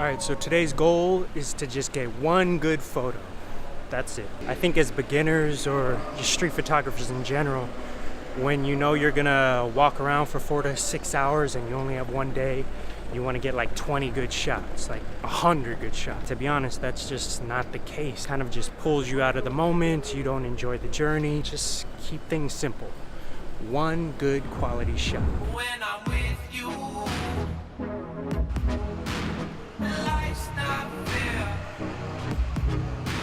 Alright, so today's goal is to just get one good photo. That's it. I think as beginners or just street photographers in general, when you know you're gonna walk around for 4 to 6 hours and you only have one day, you want to get like 20 good shots, like 100 good shots. To be honest, that's just not the case. Kind of just pulls you out of the moment. You don't enjoy the journey. Just keep things simple. One good quality shot. When I'm with you, life's not fair.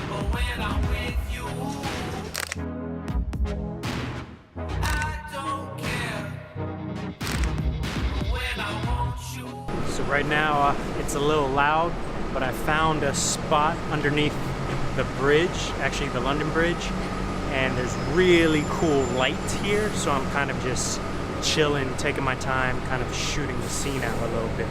But when I'm with you, I don't care. When I want you. So right now it's a little loud, but I found a spot underneath the bridge, actually the London Bridge, and there's really cool light here, so I'm kind of just chilling, taking my time, kind of shooting the scene out a little bit.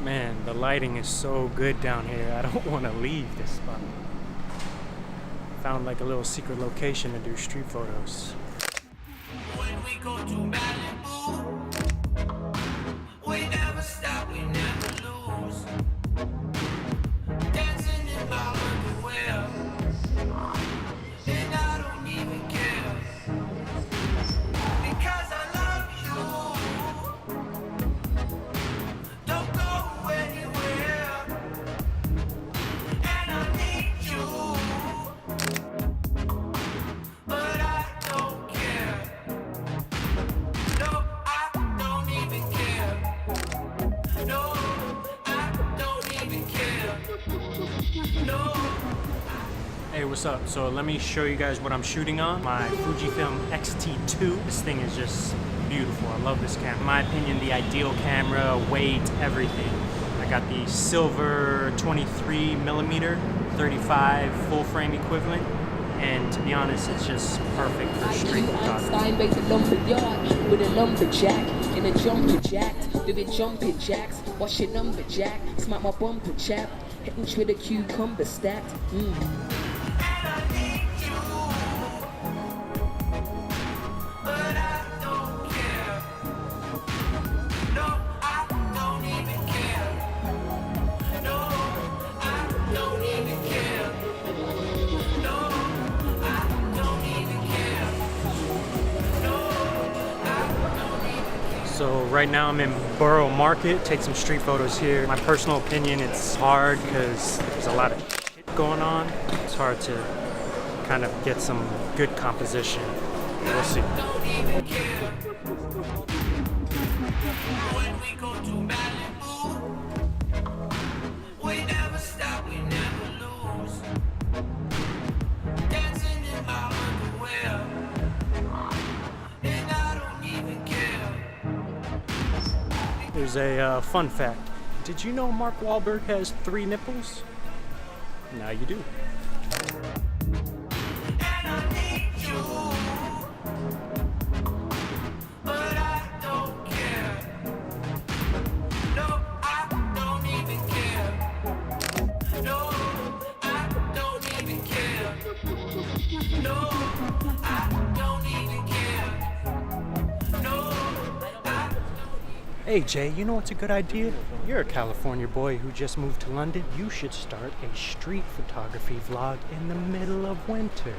Man, the lighting is so good down here. I don't want to leave this spot. Found like a little secret location to do street photos. When we go to Malibu, we never stop, we never lose. Dancing in my underwear, and I don't even care. Because I love you. Don't go anywhere, and I need you. But I don't care. No, I don't even care. No, I don't even care. No. Hey, what's up? So let me show you guys what I'm shooting on. My Fujifilm XT2. This thing is just beautiful. I love this camera. In my opinion, the ideal camera, weight, everything. I got the silver 23mm 35 full frame equivalent, and to be honest, it's just perfect for street photography. With a lumberjack and a jumper jack, doing jumping jacks. Watch your number jack, smack my bumper chap, hitting with a cucumber stacked. So right now I'm in Borough Market, take some street photos here. My personal opinion, it's hard because there's a lot of shit going on. It's hard to kind of get some good composition. We'll see. When we go to Malibu, we never stop, we never lose. Dancing in my underwear, and I don't even care. There's a fun fact. Did you know Mark Wahlberg has 3 nipples? Now you do. Hey Jay, you know what's a good idea? You're a California boy who just moved to London. You should start a street photography vlog in the middle of winter.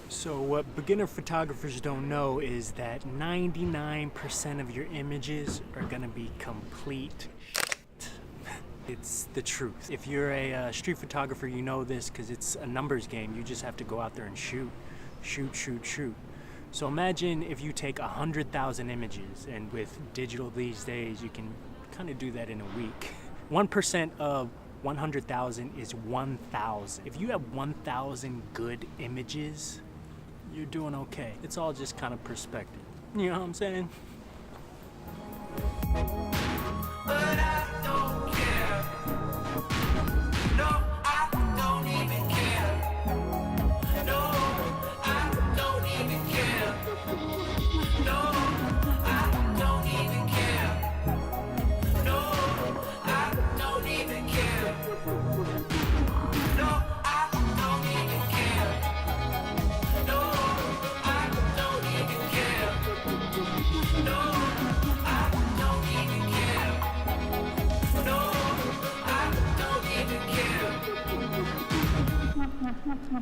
So what beginner photographers don't know is that 99% of your images are gonna be complete shit. It's the truth. If you're a street photographer, you know this because it's a numbers game. You just have to go out there and shoot. So imagine if you take 100,000 images, and with digital these days, you can kind of do that in a week. 1% of 100,000 is 1,000. If you have 1,000 good images, you're doing okay. It's all just kind of perspective. You know what I'm saying?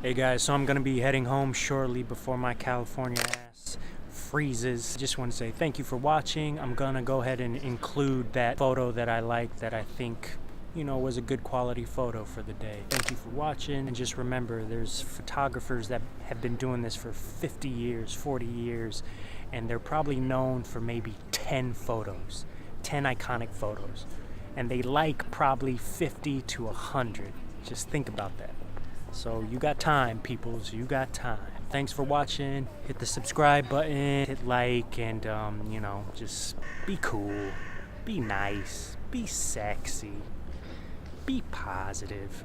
Hey guys, so I'm gonna be heading home shortly before my California ass freezes. Just want to say thank you for watching. I'm gonna go ahead and include that photo that I like, that I think, you know, was a good quality photo for the day. Thank you for watching, and just remember, there's photographers that have been doing this for 50 years, 40 years, and they're probably known for maybe 10 photos, 10 iconic photos, and they like probably 50 to 100. Just think about that. So you got time, peoples, you got time. Thanks for watching. Hit the subscribe button, hit like, and you know, just be cool, be nice, be sexy, be positive.